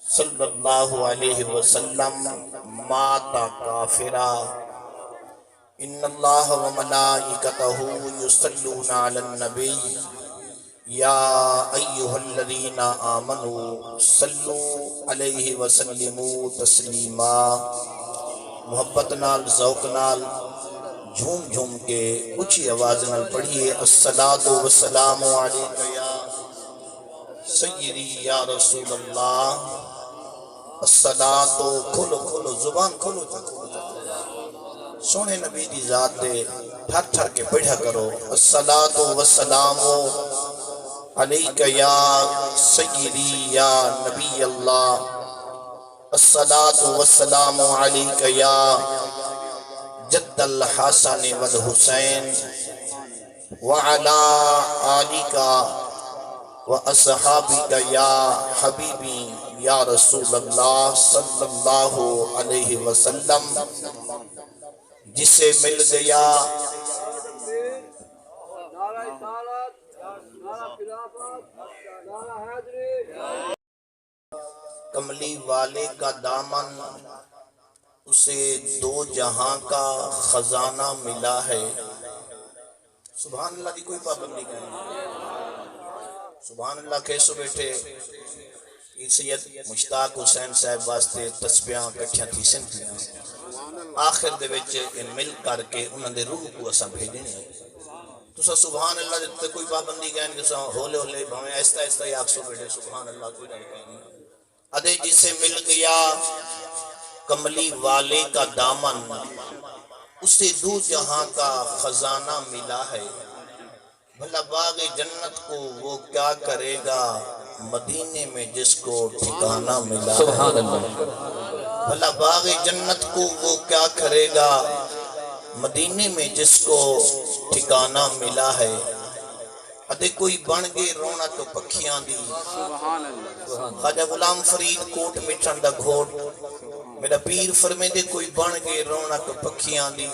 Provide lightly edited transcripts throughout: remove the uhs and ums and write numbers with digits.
صلی اللہ علیہ وسلم ماتا کافرا ان اللہ و ملائکتہ یصلون علی النبی یا ایہا الذین آمنوا صلو علیہ وسلموا تسلیما۔ محبت نال ذوق نال جھوم جھوم کے اچھی آواز نال پڑھیے الصلاۃ والسلام علیک یا سیدی یا رسول اللہ۔ الصلاۃ کھولو کھولو زبان کھولو سونے نبی دی ذات دے ٹھر ٹھر کے پڑھا کرو الصلاۃ والسلام علیک یا سیدی یا نبی اللہ۔ الصلاۃ والسلام علیک یا جد الحسن والحسین وعلا آلک واصحابک یا حبیبی یا رسول اللہ صلی اللہ علیہ وسلم۔ جسے مل گیا کملی والے کا دامن، اسے دو جہاں کا خزانہ ملا ہے۔ سبحان اللہ کی کوئی پابندی نہیں۔ سبحان اللہ کیسو بیٹھے سید مشتاق حسین صاحب واسطے تسبیحاں کٹھیاں تھی سنتیاں آخر دے وچ مل کر کے انہاں دے روح کو اساں بھیجنے ہیں۔ تو سبحان اللہ دے کوئی پابندی کہیں کہ ہولے ہولے بھویں ایستا ایستا یا اکسو بیٹھے سبحان اللہ کوئی ڈر کہیں ادھے جسے مل گیا کملی والے کا دامن، اسے دو جہاں کا خزانہ ملا ہے۔ بھلا باغ جنت کو وہ کیا کرے گا مدینے میں جس کو ٹھکانہ ملا ہے۔ سبحان اللہ۔ بھلا باغ جنت کو وہ کیا کرے گا مدینے میں جس کو ٹھکانہ ملا ہے۔ ادھے کوئی بن گئے رونا تو پکھیاں دی، خواجہ غلام فرید کوٹ مٹھن دا گھوٹ میرا پیر فرمے دے کوئی بن گئے رونا تو پکھیاں دی،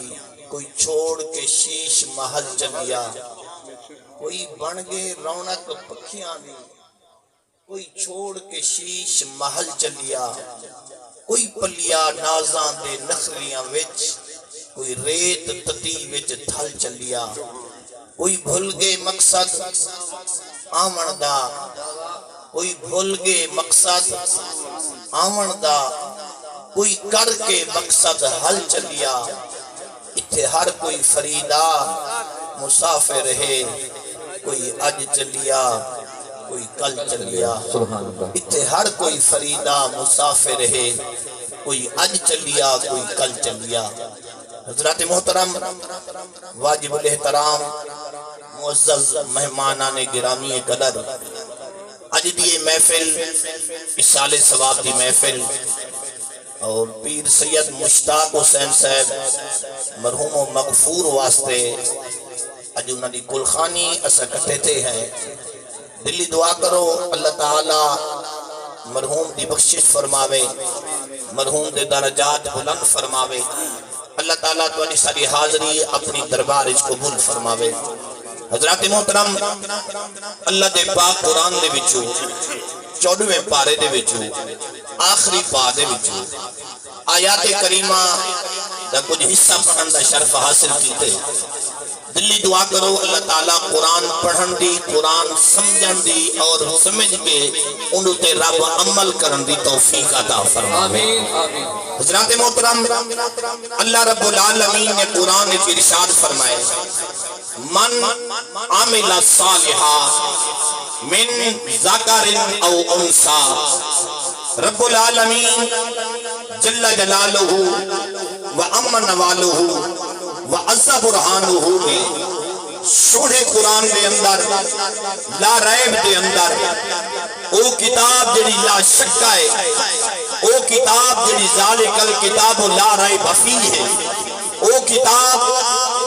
کوئی چھوڑ کے شیش محل چلیا۔ کوئی بن گئے رونا تو پکھیاں دی، کوئی چھوڑ کے شیش محل چلیا۔ کوئی پلیا نازاں دے نخریاں وچ، کوئی ریت تتی وچ تھل چلیا۔ کوئی بھول گئے مقصد آمن دا، کوئی بھول گئے مقصد آمن دا، کوئی کر کے مقصد حل چلیا۔ اتھے ہر کوئی فریدہ مسافر ہے، کوئی اج چلیا کوئی کل چلیا۔ اتھے ہر کوئی فریدہ مسافر ہے، کوئی اج چلیا کوئی کل چلیا۔ حضرات محترم واجب الاحترام معزز مہمانان گرامی قدر، اج دی محفل اصال ثواب دی محفل اور پیر سید مشتاق حسین صاحب مرحوم و مغفور واسطے اج انہاں دی کلخانی اسا کٹھے تھے ہیں۔ دلی دعا کرو اللہ تعالی مرحوم دی بخشش فرماوے، مرحوم دے درجات بلند فرماوے۔ اللہ تعالیٰ تو علی ساری حاضری اپنی دربار اس قبول فرماوے۔ حضرات محترم اللہ دے پاک قرآن دے وچوں 14ویں پارے دے وچوں آخری پا دے وچوں آیات کریمہ دا کچھ حصہ پڑھن دا شرف حاصل کیتے۔ دلی دعا کرو اللہ تعالیٰ قرآن پڑھن دی، قرآن سمجھن دی اور سمجھ کے انہوں تے رب عمل کرن دی توفیق عطا فرمائے۔ حضرات محترم اللہ رب العالمین نے قرآن کی ارشاد فرمائے من عامل صالحا من ذکر او انثى۔ رب العالمین جل جلالہ و امن والہ وعز برہانہ نے سوڑے قرآن دے اندر لا ریب دے اندر او کتاب جڑی لا شک ہے، او کتاب جڑی ذالک الکتاب لا ریب فیہ ہے، او کتاب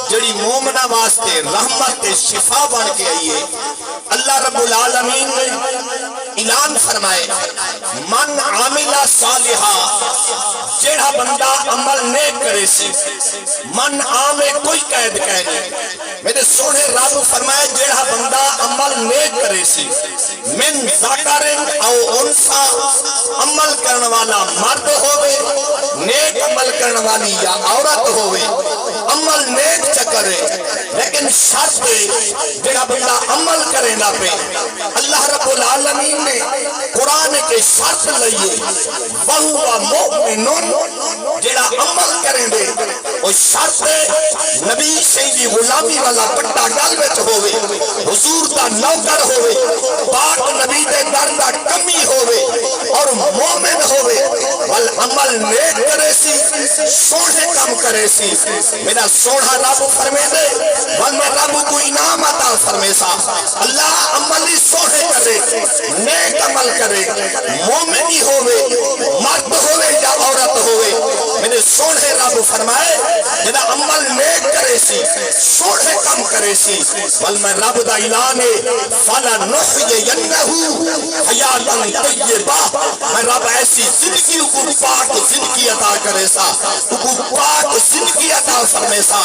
جڑی مومنہ واسطے رحمت شفا بن کے آئیے۔ اللہ رب العالمین نے اعلان فرمائے من عامل صالحا جیڑا بندہ عمل نیک کرے سی من عامل کوئی قید نہیں میرے سونے رب فرمائے جیڑا بندہ عمل نیک کرے سی من ذکرن او انسا عمل کرنے والا مرد ہوئے نیک عمل کرنے والی یا عورت ہوئے عمل نیک چکرے لیکن شرط جیڑا بندہ عمل کرے نہ پہ اللہ رب العالمین نے قرآن کے شرط لئیے وَهُوَ مُؤْمِنٌ جیڑا عمل کریں دے وہ شرط نبی شہیدی غلامی والا پٹا گل وچ ہوئے حضور دا نوکر ہوئے پاک نبی دے در دا کمی ہوئے اور مومن ہوئے والعمل نیک کرے سی سونے کم کرے سی میرا سونا رب فرمے دے والمہ رب کو انعام عطا فرمے سا اللہ عملی سونے کرے نیک عمل کرے مومنی ہوئے مرد ہوئے یا عورت ہوئے میرے سونے رب فرمائے جدا عمل نیک کرے سی سونے کم کرے سی والمہ رب دا اعلان ہے فَلَنُحْيِيَنَّهُ حَيَاتًا طَيِّبَةً میں رب ایسی زندگی کو پاک زندگی عطا کرے سا کو پاک زندگی عطا فرمے سا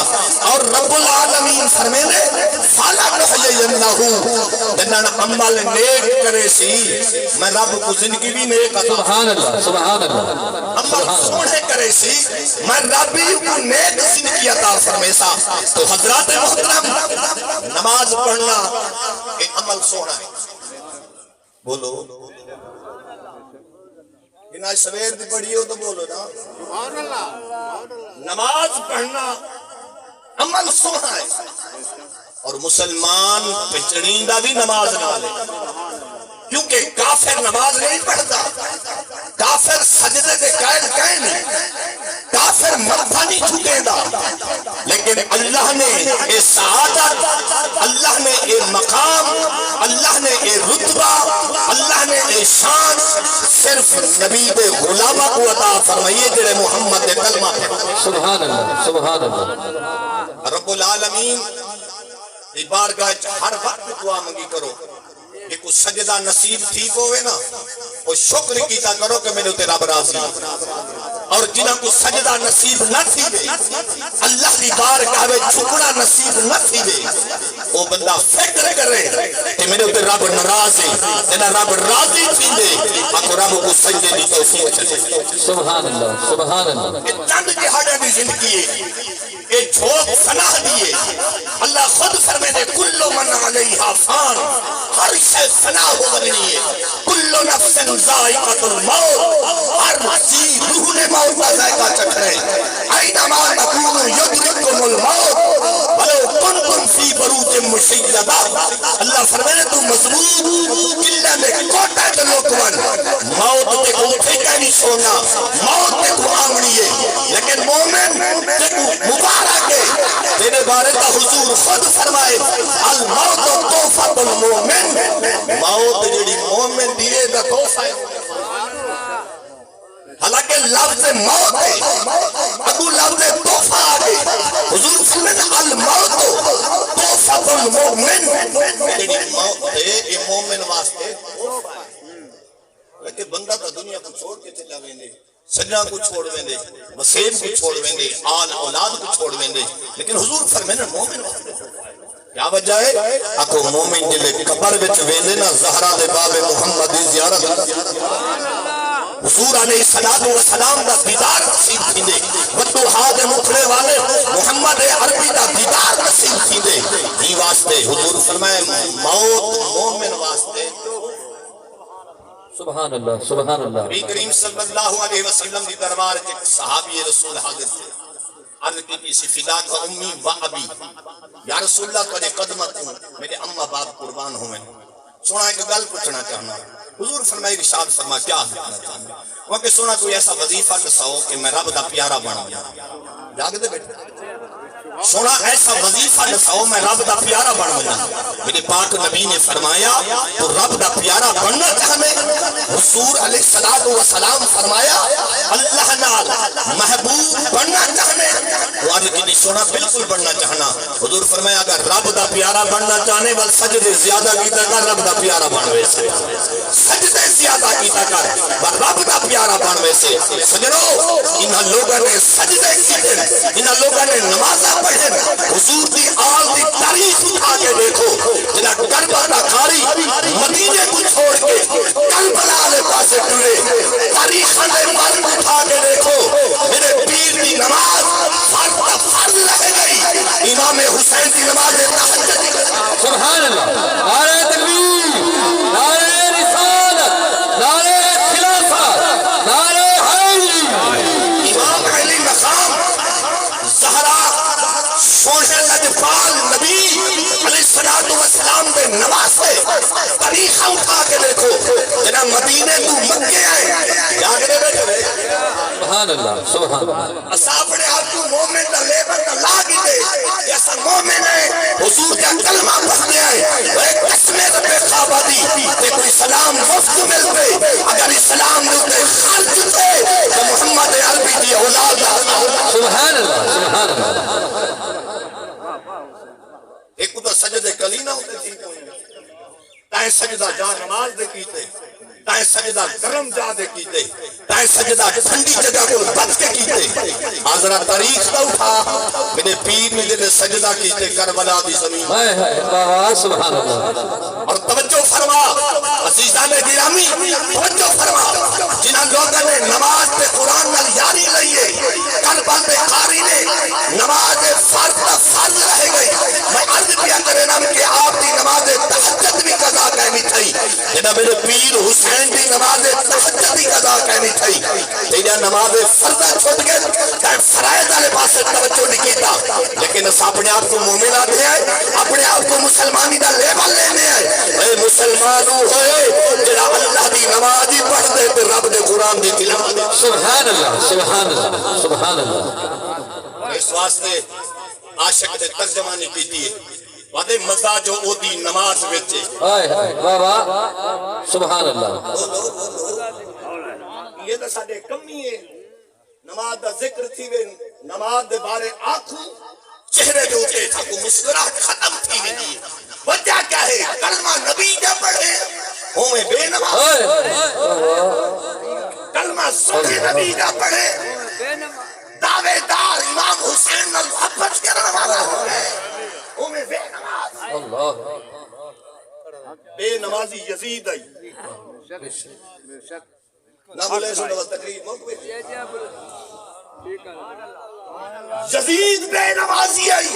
اور رب العالمین فرمے نے فَلَنُحْيِيَنَّهُ جنہاں عمل نیک کرے سی میں رب کو زندگی بھی نیک عطا سبحان اللہ سبحان اللہ عمل سونے کرے سی میں ربی کو نیک زندگی عطا فرمے سا تو حضرات محترم نماز پڑھنا ایک عمل سونا ہے بولو آج سویر دی پڑھی ہو تو بولو نا نماز پڑھنا عمل سونا ہے اور مسلمان پچھڑیندہ بھی نماز نہ لے کیونکہ کافر نماز نہیں پڑھتا کافر سجدے کے قائد کہیں نہیں کافر ماتھا نہیں جھکے دا لیکن اللہ نے اے سعادت اللہ نے اے مقام اللہ نے اے رتبہ اللہ نے اے شان صرف نبی دے غلامہ کو عطا فرمائیے جڑے محمد دے کلمہ سبحان اللہ سبحان اللہ رب العالمین دی بارگاہ ہر وقت دعا منگی کرو کہ کچھ سجدہ نصیب ٹھیک ہوئے نا وہ شکر کیتا کرو کہ میں نے تیرا راضی اور جنہاں کو سجدہ نصیب نہ تھی دے اللہ دی بارگاہ میں جھکنا نصیب نہ تھی دے وہ بندہ فکر کرے کہ میں نے رب ناراض ہے تیرا رب راضی تھی دے آپ رب کو سجدے دی توفیق چلے سبحان اللہ سبحان اللہ کہ چند جہاں دی زندگی ہے اے جھوک فناہ دیئے اللہ خود فرمے دے کلو من علیہا فان ہر شے فنا ہو بنی ہے کلو نفس ذائقۃ الموت ہر چیز روح نے موت کا ذائقہ چکھے اینما تکونوا یدرککم الموت ولو کنتم فی بروج مشیدہ اللہ فرمے دے تو مضبوط قلعہ میں کوٹا تلوکون موت تے کو اٹھے کا نہیں سونا موت تے کو آمنی ہے لیکن مومن تے کو مبارک ہے تیرے بارے کا حضور خود فرمائے الموت توفت المومن موت جڑی مومن دیئے دا توفہ ہے حالانکہ لفظ موت ہے اگو لفظ توفہ آگے حضور فرمائے الموت توفت المومن جڑی موت ہے یہ مومن واسطے توفہ ہے لیکن بندہ تا دنیا کو چھوڑ کے چلا ویندے سجنہ کو چھوڑ ویندے وسیب کو چھوڑ ویندے آل اولاد کو چھوڑ ویندے لیکن حضور فرمائے مومن واسطے کیا وجہ ہے اکو مومن جلے قبر وچ ویندے نا زہرا دے باب محمد دی زیارت حضور علیہ السلام دا دیدار نصیب تھیندے وطو ہاد مکھڑے والے محمد عربی دا دیدار نصیب تھیندے ہی واسطے حضور فرمائے موت مومن واسطے سبحان اللہ سبحان اللہ نبی کریم صلی اللہ علیہ وسلم دی دربار ایک صحابی رسول حاضر تھے عرض کی کسی فدا کا امی و ابی یا رسول اللہ تجھے قدمت ہوں میرے اماں باپ قربان ہوئے سونا ایک گل پوچھنا چاہنا حضور فرمائی ارشاد فرما کیا دیکھنا چاہنا وہ کہ سونا کوئی ایسا وظیفہ کساؤ کہ میں رب دا پیارا بنا جاگ دے بیٹھے سونا ایسا وظیفہ نساؤ میں رب دا پیارا بن جاؤں میرے پاک نبی نے فرمایا تو رب دا پیارا بننا چاہنے حضور علیہ السلام فرمایا اللہ نال محبوب بننا چاہنے وہ آج کی سونا بالکل بننا چاہنا حضور فرمایا اگر رب دا پیارا بننا چاہنے بل سجدے زیادہ کی طرح رب دا پیارا بنوے سجدے عطا کیتا کر رب دا پیارا بن ویسے سجنو انہاں لوگاں نے سجدے کیتے انہاں لوگاں نے نمازاں پڑھیں حضور دی آل دی تاریخ اٹھا کے دیکھو جنہاں کربلا دا کھاری مدینے کو چھوڑ کے کربلا والے پاسے ٹرے تاریخاں دے مرد اٹھا کے دیکھو میرے پیر دی نماز فرض رہ گئی امام حسین کی نماز تہجد سبحان اللہ نعرہ تکبیر نعرہ رسالت نعرہ خلافت نعرہ حیدری امام علی مقام زہرا سونے لجپال نبی علیہ السلام دے نماز سے تاریخ اٹھا کے دیکھو جنہاں مدینے تو مکے آئے جاگرے بیٹھے رہے سبحان اللہ سبحان اللہ اصابنے آپ کو مومن دا لیبر دا لاغی دے ایسا مومن ہے حضور کا کلمہ پڑھنے آئے وہ ایک قسمے دا بے خوابادی تے کوئی سلام مفت ملتے اگر اسلام ملتے خالد تے تو محمد عربی دی اولاد سبحان اللہ سبحان اللہ ایک تو سجدے کلینا ہوتے تھی تائیں سجدہ جا نماز دے کیتے تائیں سجدہ گرم جا دے کیتے تائیں سجدہ ٹھنڈی جگہ کو بچ کے کیتے آزرہ تاریخ نہ اٹھا میرے پیر نے جنہیں سجدہ کیتے کربلا دی زمین سبحان اللہ اور توجہ فرما عزیزان گرامی توجہ فرما جنہاں لوگوں نے نماز پہ قرآن نال یاری لئیے کربلا پہ قاری نے نماز فرض رہ گئی میں عرض کیا کرے نام کہ آپ دی نماز تہجد بھی قضا کہنی تھی جنہاں میرے پیر حسین دی نماز تہجد بھی قضا کہنی تھی تیرا نماز فرض چھوٹ گئے تاں فرائض والے پاسے توجہ نہیں کیتا لیکن اس اپنے آپ کو مومن آتے ہیں اپنے آپ کو مسلمانی دا لیبل لینے ہیں اے مسلمانوں ہوئے جنہاں اللہ دی نماز ہی پڑھ دے تے رب دے قرآن دی تلاوت سبحان اللہ سبحان اللہ سبحان اللہ اس واسطے عاشق نے ترجمہ نہیں کیتی ہے وعدے مزہ جو او دی نماز وچے آئے آئے واہ واہ سبحان اللہ یہ تو ساڑے کمی ہے نماز دا ذکر تھی وے نماز دے بارے آنکھوں چہرے جو اٹھے تھا کو مسکراہٹ ختم تھی گئی وجہ کیا ہے کلمہ نبی جا پڑھے ہوئے بے نماز کلمہ سنی نبی جا پڑھے دعوے دار امام حسین نال محبت کرنے والا ہوئے ہوئے بے نماز اللہ بے نمازی یزید آئی نہ بولے سو نواز تقریب موقع یزید بے نمازی آئی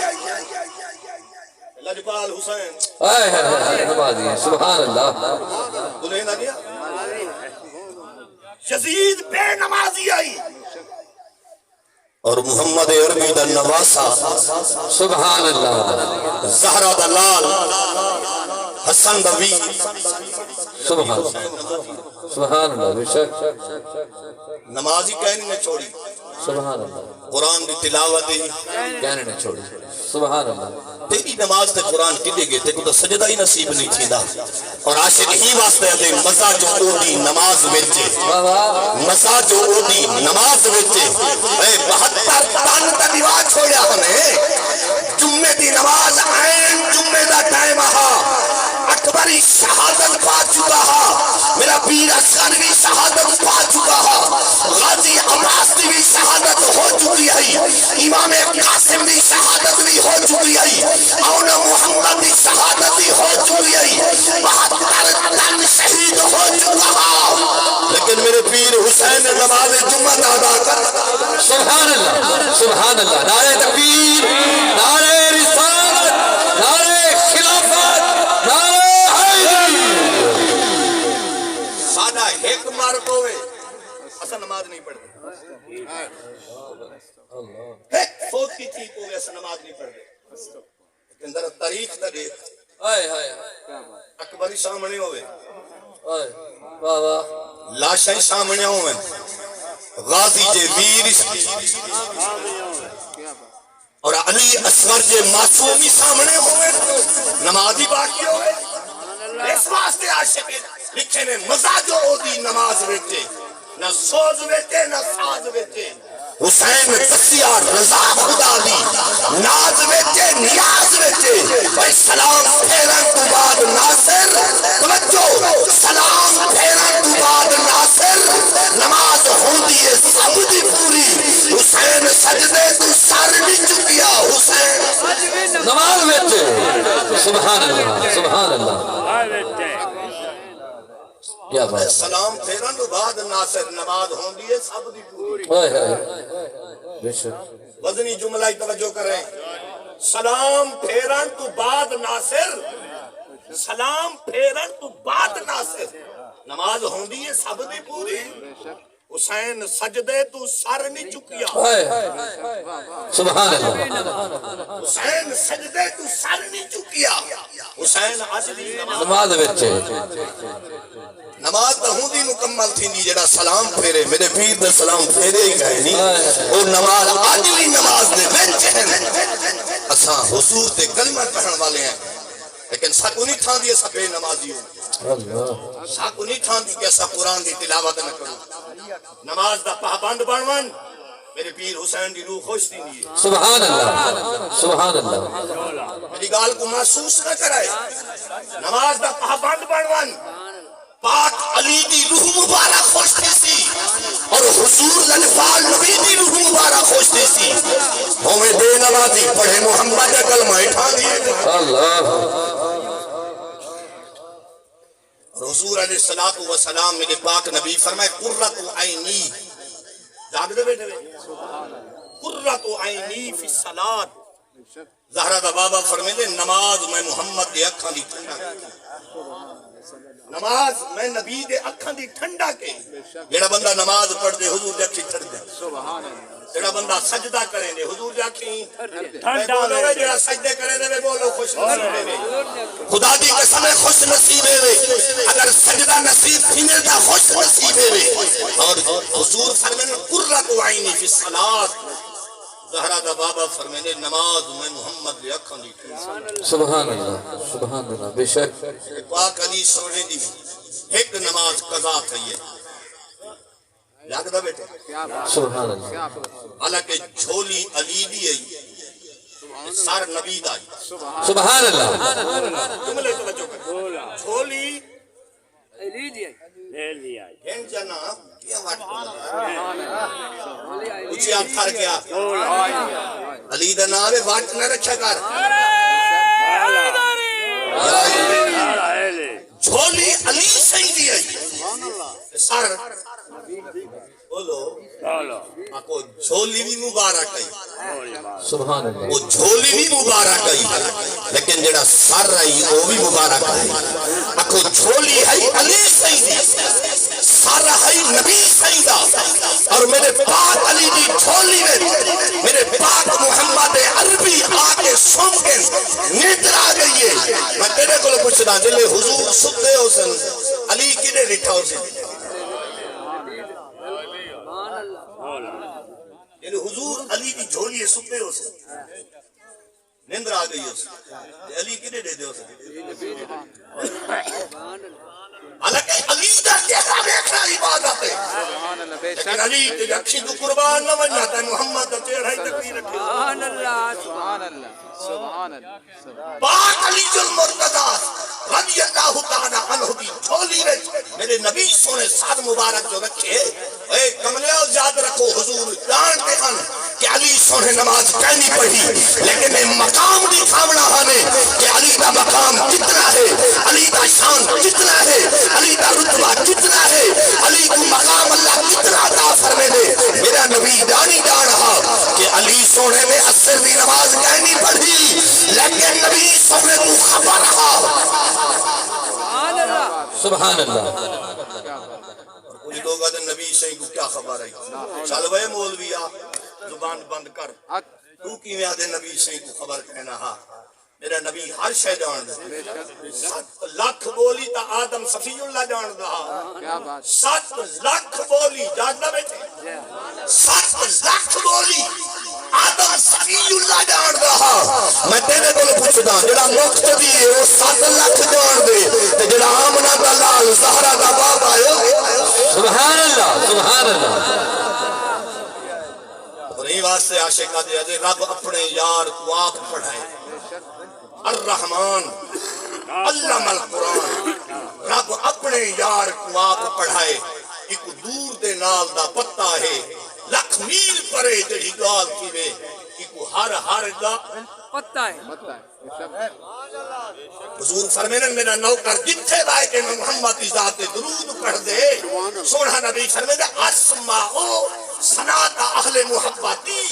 لجپال حسین آئے آئے نمازی سبحان اللہ بولے نہ دیا یزید بے نمازی آئی اور محمد عربی دا نواسا سبحان اللہ زہرہ دا لال حسن دا وی سبحان سبحان اللہ بے شک نمازی کہنے نے چھوڑی سبحان اللہ قرآن دی تلاوت ہی کہنے نے چھوڑی سبحان اللہ تیری نماز تے قرآن کدے گئے تے کو تو سجدہ ہی نصیب نہیں تھی دا اور عاشق ہی واسطے دے مزہ جو او دی نماز وچے مزہ جو او دی نماز وچے اے 72 تن تا دیوا چھوڑیا ہمیں جمعے دی نماز عین جمعے دا ٹائم آہا اکبری شہادت پا چکا ہا میرا پیر اصغر بھی شہادت پا چکا ہا غازی عباس بھی شہادت ہو چکی ہے امام قاسم بھی شہادت بھی ہو چکی ہے اون محمد بھی شہادت بھی ہو چکی ہے 72 تن شہید ہو چکا ہا لیکن میرے پیر حسین نے نماز جمعہ ادا کر سبحان اللہ سبحان اللہ نعرہ تکبیر نعرہ رسالت نعرہ خلافت نعرہ حیدری سادہ ایک مار کوئے اصلا نماز نہیں پڑھتے ایک فوت کی تھی کوئے اصلا نماز نہیں پڑھتے لیکن در تاریخ تا دیکھ آئے آئے اکبری سامنے ہوئے آئے واہ واہ لاشیں سامنے ہوئے غازی جے ویر اور علی اصغر جے معصومی سامنے ہوئے نمازی باقی ہوئے اس واسطے عاشق لکھے نے مزہ جو ہو دی نماز ویٹے نہ سوز ویٹے نہ ساز ویٹے حسین تسیہ رضا خدا دی ناز ویٹے نیاز ویٹے بھائی سلام پھیرن تو بعد ناصر توجہ سلام پھیرن تو بعد سبحان اللہ سبحان اللہ کیا بات سلام پھیرن تو بعد ناصر نماز ہوندی ہے سب دی پوری ہائے ہائے بے شک وزنی جملہ ہی توجہ کریں سلام پھیرن تو بعد ناصر سلام پھیرن تو بعد ناصر نماز ہوندی ہے سب دی پوری حسین سجدے تو سر نہیں چکیا سبحان اللہ حسین سجدے تو سر نہیں چکیا حسین اجلی نماز وچ نماز ہوندی مکمل تھیندی جڑا سلام پھیرے میرے پیر دے سلام پھیرے ہی گئے نہیں اور نماز اجلی نماز دے وچ ہیں اساں حضور دے کلمہ پڑھن والے ہیں لیکن ساکو نہیں تھاندی اسا بے نمازی ہوں اللہ ساکو نہیں تھاندی کہ اسا قرآن دی تلاوت نہ کروں نماز دا پابند بنون میرے پیر حسین دی روح خوش تھی سبحان اللہ سبحان اللہ میری گال کو محسوس نہ کرائے نماز دا پابند بنون پاک علی دی روح مبارک خوش تھی سی اور حضور لنفال نبی دی روح مبارک خوش تھی سی ہمیں بے نمازی پڑھے محمد کا کلمہ اٹھا دیئے اللہ حضور علیہ السلام میرے پاک نبی فرمائے قرۃ عینی جاگ دے بیٹھے قرۃ عینی فی الصلاۃ زہرا دا بابا فرمیندے نماز میں محمد دے اکھاں دی ٹھنڈا نماز میں نبی دے اکھاں دی ٹھنڈا کے جڑا بندہ نماز پڑھ دے حضور دے اکھی ٹھنڈ دے سبحان اللہ جڑا بندہ سجدہ کرے دے حضور دے اکھی ٹھنڈا ہوے جڑا سجدے کرے دے بولو خوش نصیب ہے خدا دی قسم خوش نصیب ہے اگر سجدہ نصیب تھینے دا خوش نصیب ہے اور حضور فرمانے قرۃ عینی فی الصلاۃ زہرا دا بابا فرمینے نماز میں محمد دے اکھاں دی سبحان اللہ بے شک پاک علی سونے دی ایک نماز قضا تھی ہے یاد دا بیٹے سبحان اللہ حالانکہ جھولی علی دی ہے سر نبی دا ہے سبحان اللہ جملے توجہ کر جھولی علی دی لے لیا ہن جنا کیا واٹ اونچی آپ تھر گیا علی دا نام ہے واٹ نہ رکھا کر جھولی علی سیدی ہے سر بولو آکو جھولی بھی مبارک ہے سبحان اللہ وہ جھولی بھی مبارک ہے لیکن جڑا سر رہی وہ بھی مبارک ہے آکو جھولی ہے علی سیدی سر ہے نبی سیدہ اور میرے پاک علی دی جھولی میں میرے پاک محمد عربی آکے سن کے نیدر آ گئی ہے میں تیرے کو پوچھنا جلے حضور ستے ہو سن علی کنے رکھا ہو سن یعنی حضور علی دی جھولی ستے ہو سن نیندر آ گئی ہو سن علی کنے دے دے ہو سن حالانکہ علی دا چہرہ دیکھنا عبادت ہے لیکن علی تے اکھی تو قربان نہ بن جاتا ہے محمد دا چہرہ ہی تک نہیں رکھے سبحان اللہ سبحان اللہ سبحان اللہ پاک علی المرتضی رضی اللہ تعالی عنہ دی جھولی میں میرے نبی سونے سر مبارک جو رکھے اے کملے یاد رکھو حضور جانتے ہیں کہ علی سونے نماز کہنی پڑھی لیکن مقام بھی تھامنا ہمیں کہ علی کا مقام کتنا ہے علی کا شان کتنا ہے علی کا رتبہ کتنا ہے علی کو مقام اللہ کتنا عطا فرمائے میرا نبی جانی جا رہا کہ علی سونے میں اثر بھی نماز کہنی پڑھی لیکن نبی سونے کو خبر رہا سبحان اللہ کوئی لوگ آدھے نبی سے کو کیا خبر ہے چل بھائی مولویا زبان بند کر تو کی میں آدھے نبی سے کو خبر کہنا ہا میرا نبی ہر شے جان 7 لاکھ بولی تا آدم صفی اللہ جان رہا 7 لاکھ بولی جاننا بیٹھے 7 لاکھ بولی آدم صفی اللہ جان رہا میں تیرے کو پوچھدا جڑا مقتدی ہے وہ 7 لاکھ جان دے تے جڑا آمنہ دا لال زہرا دا بابا ہے سبحان اللہ سبحان اللہ اور یہ واسطے عاشقہ دے رب اپنے یار کو آپ پڑھائے الرحمن علم القرآن رب اپنے یار کو آپ پڑھائے ایک دور دے نال دا پتہ ہے لکھ میل پرے جڑی گال کیوے ایک ہر گا پتہ ہے حضور فرمینے میرا نوکر جتھے بائے کہ میں محمد کی ذات درود پڑھ دے سونا نبی فرمینے اسمعو صنعت اہل محبتی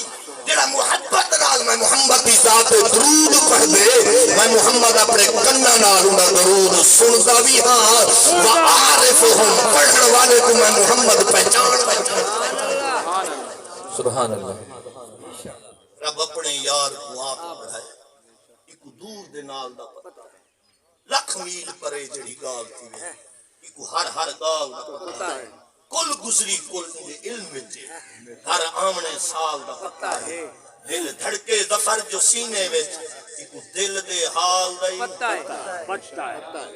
جڑا محبت نال میں محمد کی ذات درود پڑھ دے میں محمد اپنے کنہ نال انہا درود سنتا بھی ہاں وعارفہم پڑھن والے کو میں محمد پہچان سبحان اللہ رب اپنے یار کو آپ پڑھائے ایک دور دے نال دا پتہ ہے لکھ میل پرے جڑی گال تھی ایک ہر گال دا پتہ ہے کل گزری کل دے علم وچے ہر آمنے سال دا پتہ ہے دل دھڑکے ظفر جو سینے وچ ایک دل دے حال دا پتہ ہے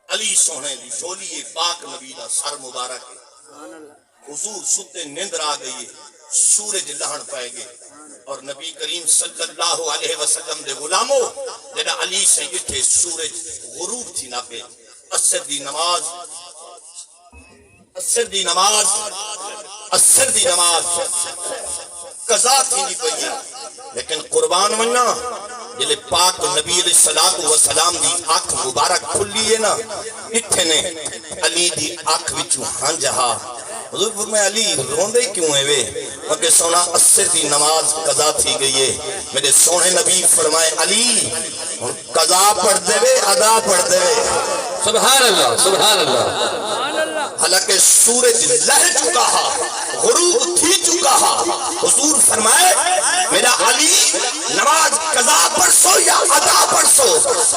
علی سونے دی جولی پاک نبی دا سر مبارک ہے حضور ستے نیندر آ گئی ہے سورج لہن پائے گے اور نبی کریم صلی اللہ علیہ وسلم دے غلاموں جنہا علی سے اٹھے سورج غروب تھی نہ پہ اثر دی نماز قضا تھی نہیں پئی لیکن قربان مننا جلے پاک نبی علیہ السلام دی آنکھ مبارک کھلی ہے نا اتھے نے علی دی آنکھ وچوں ہنجہا حضور فرمائے علی روندے کیوں ہیں وے مگر سونا اثر دی نماز قضا تھی گئی ہے میرے سونے نبی فرمائے علی قضا پڑھ دے وے ادا پڑھ دے وے سبحان اللہ سبحان اللہ حالانکہ سورج لہ چکا ہا غروب تھی چکا ہا حضور فرمائے میرا علی نماز قضا پڑھ سو یا ادا پڑھ سو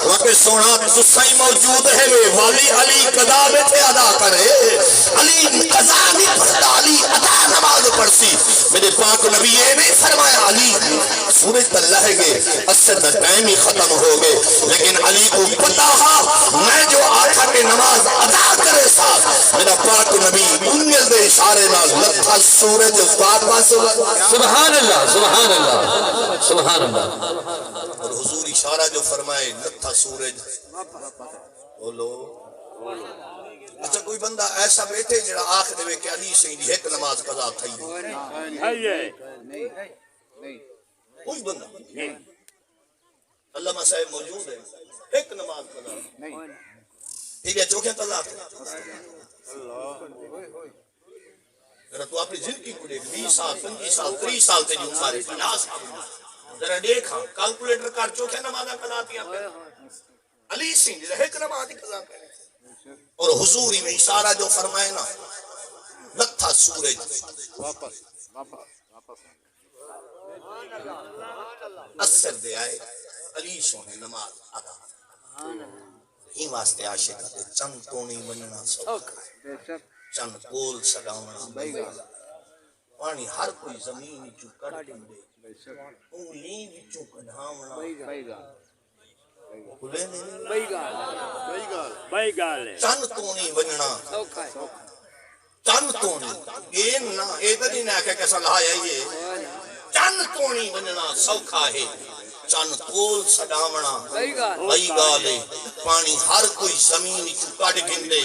مگر سونا تسائی موجود ہے وے والی علی قضا میں تھے ادا کرے علی قضا نہیں پڑھتا علی ادا نماز پڑھ سی میرے پاک نبی یہ نہیں فرمایا علی سورج تل لہ گئے اثر دا ٹائم ہی ختم ہو گئے لیکن علی کو پتا ہا میں جو آٹھا کے نماز ادا کرے سا میرا پاک نبی انگل دے اشارے نال لکھا سورج واپس سبحان اللہ سبحان اللہ سبحان اللہ اور حضور اشارہ جو فرمائے لکھا سورج بولو اچھا کوئی بندہ ایسا بیٹھے جڑا آخ دے کہ علی سے ایک نماز قضا تھی کوئی بندہ علامہ صاحب موجود ہے ایک نماز قضا ٹھیک ہے چوکھیں قضا تھی ذرا تو اپنی زندگی کو دیکھ 20 سال 25 سال 30 سال تے جو عمر ہے 50 سال ذرا دیکھا کیلکولیٹر کر چوکھیں نماز قضا تھی علی سنگھ ایک نماز قضا کرے اور حضوری میں اشارہ جو فرمائے نا لکھا سورج واپس اثر دے آئے علی سونے نماز ادا ہی واسطے عاشق ہے چند تونی وننا سوکھا ہے چند کول سگاونا پانی ہر کوئی زمین چو کڑ دے انگلی وچوں کڈھاونا چند تونی وننا چند تونی یہ نا ایدر ہی نہ کہ صلاحیا یہ چند تونی وننا سوکھا ہے چند کول سڈاونا بئی گالے پانی ہر کوئی زمین چو کڑ گندے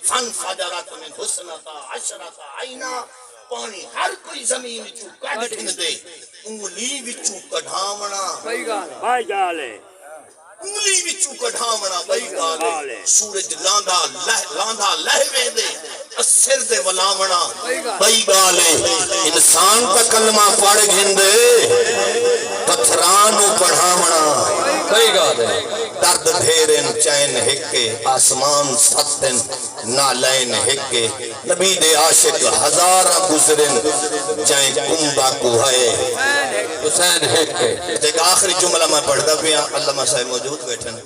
فن فجرات میں حسنتا عشرتا آئینا پانی ہر کوئی زمین چو کڑ گندے انگلی وچوں کڈھاونا بئی گالے انگلی وچوں کڈھاونا بئی گالے سورج لاندھا لہوے دے اثر دے ولاونا بئی گالے انسان کا کلمہ پڑھ گھندے پتھرانو پڑھاونا بئی گالے درد بھیرن چین ہکے آسمان ستن نالین ہکے نبی دے عاشق ہزارہ گزرن جائیں کمبا کو ہے حسین ہکے ایک آخری جملہ میں پڑھ دا پیا علامہ صاحب موجود بیٹھن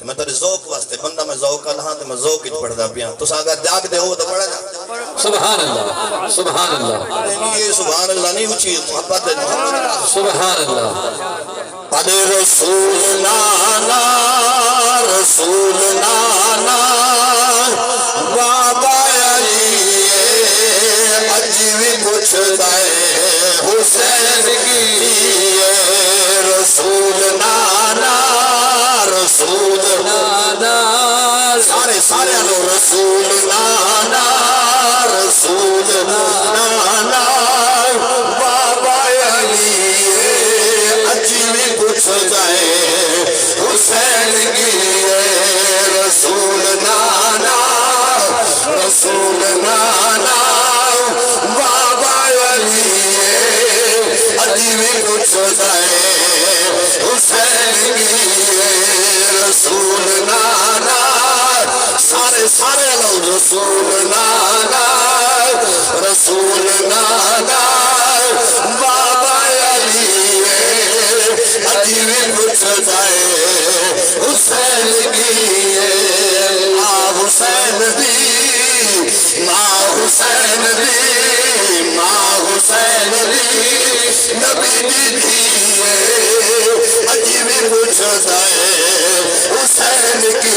میں تیرے ذوق واسطے بندہ میں ذوق اللہ تو میں ذوق ہی پڑھ دا پیا تو اگر جاگ دے ہو تو پڑھا جا سبحان اللہ سبحان اللہ یہ سبحان اللہ نہیں اچھی محبت ہے سبحان اللہ پد رسول نانا رسول نانا بابا علی اجوی کچھ دائے حسین کی رسول نانا رسول نانا سارے لو رسول نانا رسول نانا بابا علی اجوی کچھ دائے رسول نانا رسول نانا بابا علی عجیب کچھ جائے حسین کی ماں حسین دی ماں حسین دی ماں حسین دی نبی دی دیئے عجیب کچھ جائے حسین کی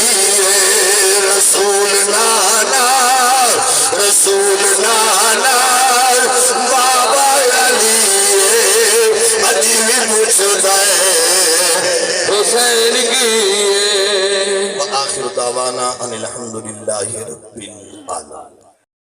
رسول نانا رسول نانا بابا علی عجیب کچھ جائے حسین کی وآخر دعوانا ان الحمدللہ رب العالمین.